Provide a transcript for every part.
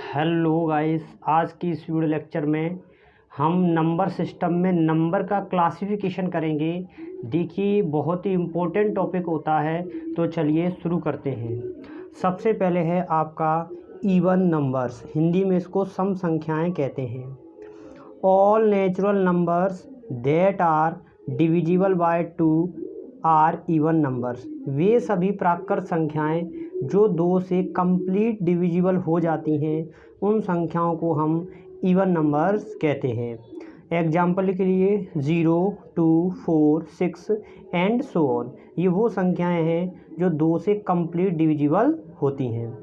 Hello guys, आज की इस वीडियो लेक्चर में हम नंबर सिस्टम में नंबर का क्लासिफिकेशन करेंगे। देखिए, बहुत ही इम्पोर्टेंट टॉपिक होता है, तो चलिए शुरू करते हैं। सबसे पहले है आपका इवन नंबर्स, हिंदी में इसको सम संख्याएं कहते हैं। All natural numbers that are divisible by 2 are even numbers. वे सभी प्राकृत संख्याएं जो 2 से कंप्लीट डिविजिबल हो जाती हैं, उन संख्याओं को हम इवन नंबर्स कहते हैं। एग्जाम्पल के लिए 0, 2, 4, 6 एंड सो ऑन, ये वो संख्याएं हैं जो 2 से कंप्लीट डिविजिबल होती हैं।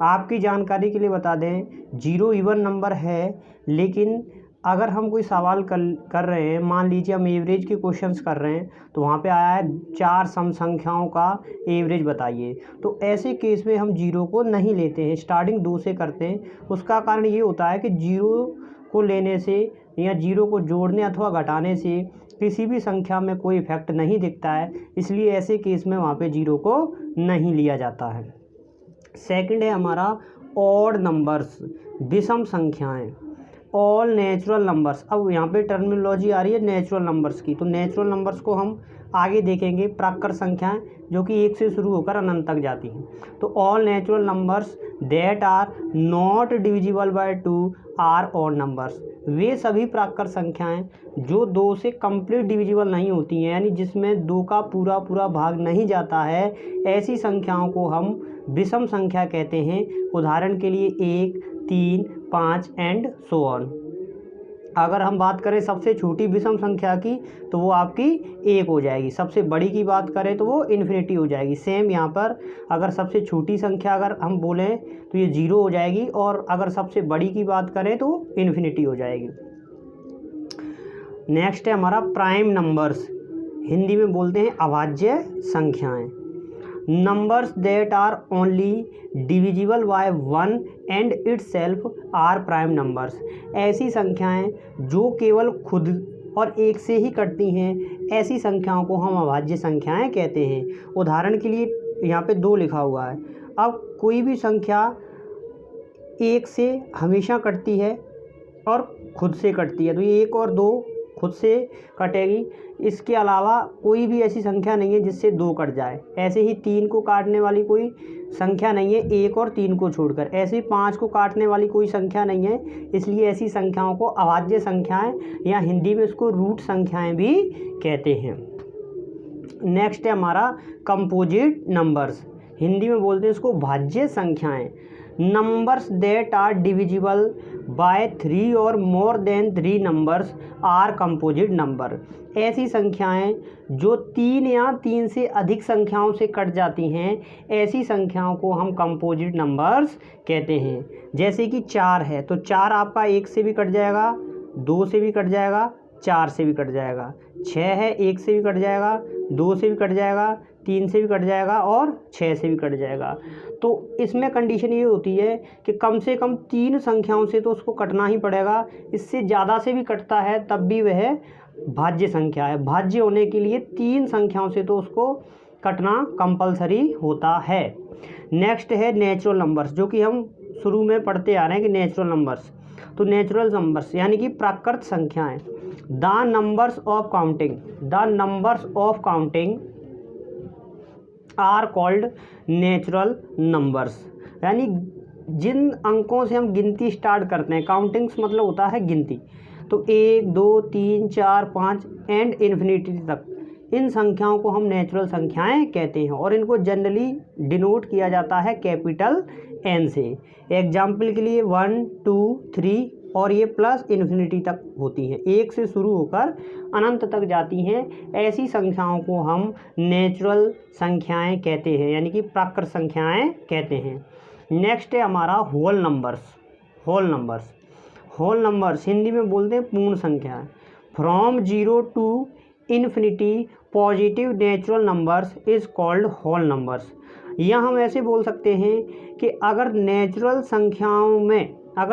आपकी जानकारी के लिए बता दें, 0 इवन नंबर है, लेकिन अगर हम कोई सवाल कर रहे हैं, मान लीजिए हम एवरेज के क्वेश्चंस कर रहे हैं, तो वहाँ पे आया है 4 सम संख्याओं का एवरेज बताइए, तो ऐसे केस में हम 0 को नहीं लेते हैं, स्टार्टिंग 2 से करते हैं। उसका कारण ये होता है कि 0 को लेने से या 0 को जोड़ने अथवा घटाने से किसी भी संख्या में कोई इफेक्ट नहीं दिखता है, इसलिए ऐसे केस में वहाँ पे 0 को नहीं लिया जाता है। सेकंड है हमारा ऑड नंबर्स, विषम संख्याएं। ऑल नेचुरल नंबर्स, अब यहाँ पे टर्मिनोलॉजी आ रही है नेचुरल नंबर्स की, तो नेचुरल नंबर्स को हम आगे देखेंगे। प्राकृत संख्याएं जो कि 1 से शुरू होकर अनंत तक जाती हैं। तो all natural numbers that are not divisible by 2 are odd numbers. वे सभी प्राकृत संख्याएं जो 2 से कंप्लीट डिविजिबल नहीं होती हैं, यानी जिसमें 2 का पूरा पूरा भाग नहीं जाता है, ऐसी संख्याओं को हम विषम संख्या कहते हैं। उदाहरण के लिए 1, 3, 5 एंड सो ऑन। अगर हम बात करें सबसे छोटी विषम संख्या की, तो वो आपकी 1 हो जाएगी। सबसे बड़ी की बात करें तो वो इन्फिनिटी हो जाएगी। सेम यहाँ पर अगर सबसे छोटी संख्या अगर हम बोलें तो ये 0 हो जाएगी, और अगर सबसे बड़ी की बात करें तो इन्फिनिटी हो जाएगी। नेक्स्ट है हमारा प्राइम नंबर्स, हिंदी में बोलते हैं अभाज्य संख्याएं। Numbers that are only divisible by 1 and itself are prime numbers. ऐसी संख्याएं जो केवल खुद और 1 से ही कटती हैं, ऐसी संख्याओं को हम अभाज्य संख्याएं कहते हैं। उदाहरण के लिए यहाँ पे 2 लिखा हुआ है। अब कोई भी संख्या 1 से हमेशा कटती है और खुद से कटती है, तो ये 1 और 2 खुद से कटेगी। इसके अलावा कोई भी ऐसी संख्या नहीं है जिससे 2 कट जाए। ऐसे ही 3 को काटने वाली कोई संख्या नहीं है, 1 और 3 को छोड़कर। ऐसे ही 5 को काटने वाली कोई संख्या नहीं है, इसलिए ऐसी संख्याओं को अभाज्य संख्याएं या हिंदी में इसको रूट संख्याएं भी कहते हैं। नेक्स्ट है हमारा कंपोजिट नंबर्स, हिंदी में बोलते हैं इसको भाज्य संख्याएं। Numbers that are divisible by 3 और more than 3 numbers are composite number. ऐसी संख्याएं जो 3 या 3 से अधिक संख्याओं से कट जाती हैं, ऐसी संख्याओं को हम कंपोजिट नंबर्स कहते हैं। जैसे कि 4 है, तो 4 आपका 1 से भी कट जाएगा, 2 से भी कट जाएगा, 4 से भी कट जाएगा। 6 है, 1 से भी कट जाएगा, 2 से भी कट जाएगा, 3 से भी कट जाएगा और 6 से भी कट जाएगा। तो इसमें कंडीशन ये होती है कि कम से कम 3 संख्याओं से तो उसको कटना ही पड़ेगा। इससे ज़्यादा से भी कटता है तब भी वह भाज्य संख्या है। भाज्य होने के लिए 3 संख्याओं से तो उसको कटना कंपलसरी होता है। नेक्स्ट है नेचुरल नंबर्स, जो कि हम शुरू में पढ़ते आ रहे हैं कि नेचुरल नंबर्स। तो नेचुरल नंबर्स यानी कि प्राकृत संख्याएं। The numbers of counting are called natural numbers. यानी जिन अंकों से हम गिनती स्टार्ट करते हैं, काउंटिंग्स मतलब होता है गिनती, तो 1, 2, 3, 4, 5 एंड इन्फिनिटी तक, इन संख्याओं को हम नेचुरल संख्याएं कहते हैं, और इनको जनरली डिनोट किया जाता है कैपिटल N से। एग्जाम्पल के लिए 1, 2, 3 और ये प्लस इन्फिनिटी तक होती हैं, 1 से शुरू होकर अनंत तक जाती हैं। ऐसी संख्याओं को हम नेचुरल संख्याएं कहते हैं, यानी कि प्राकृत संख्याएं कहते हैं। नेक्स्ट है हमारा होल नंबर्स, हिंदी में बोलते हैं पूर्ण संख्याएं। From 0 to infinity positive natural numbers is called whole numbers. यह हम ऐसे बोल सकते हैं कि अगर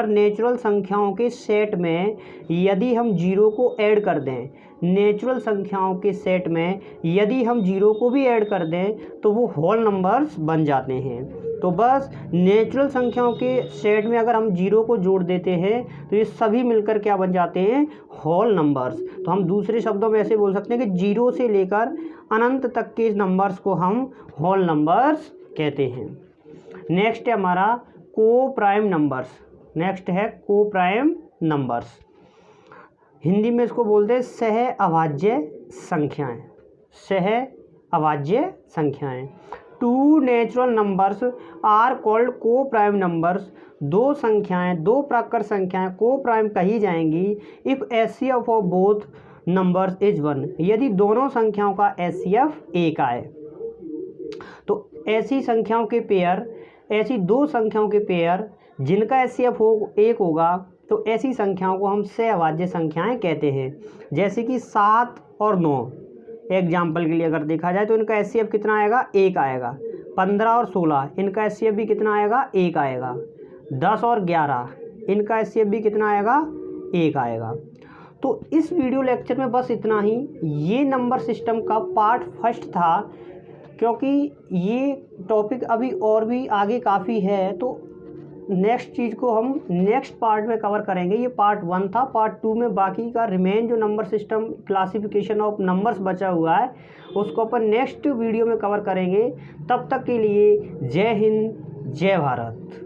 नेचुरल संख्याओं के सेट में यदि हम 0 को ऐड कर दें, नेचुरल संख्याओं के सेट में यदि हम 0 को भी ऐड कर दें, तो वो होल नंबर्स बन जाते हैं। तो बस नेचुरल संख्याओं के सेट में अगर हम जीरो को जोड़ देते हैं तो ये सभी मिलकर क्या बन जाते हैं, होल नंबर्स। तो हम दूसरे शब्दों में ऐसे बोल सकते हैं कि जीरो से लेकर अनंत तक के नंबर्स को हम होल नंबर्स कहते हैं। नेक्स्ट है हमारा को प्राइम नंबर्स। नेक्स्ट है को प्राइम नंबर्स, हिंदी में इसको बोलते हैं सह अभाज्य संख्याएं। सह अभाज्य संख्याएं। Two natural numbers are called co prime numbers. दो संख्याएं, दो प्राकृत संख्याएं को प्राइम कही जाएंगी if HCF of both numbers is 1, यदि दोनों संख्याओं का एचसीएफ एक आए। तो ऐसी संख्याओं के पेयर, ऐसी दो संख्याओं के पेयर जिनका एचसीएफ एक होगा तो ऐसी संख्याओं को हम सहअभाज्य संख्याएं कहते हैं। जैसे कि 7 और 9 एग्जाम्पल के लिए अगर देखा जाए तो इनका एचसीएफ कितना आएगा, एक आएगा। 15 और 16 इनका एचसीएफ भी कितना आएगा, एक आएगा। 10 और 11 इनका एचसीएफ भी कितना आएगा, एक आएगा। तो इस वीडियो लेक्चर में बस इतना ही। ये नंबर सिस्टम का पार्ट फर्स्ट था, क्योंकि ये टॉपिक अभी और भी आगे काफ़ी है, तो नेक्स्ट चीज़ को हम नेक्स्ट पार्ट में कवर करेंगे। ये पार्ट 1 था। पार्ट 2 में बाकी का रिमेन जो number system classification of numbers बचा हुआ है उसको अपन नेक्स्ट वीडियो में कवर करेंगे। तब तक के लिए जय हिंद, जय भारत।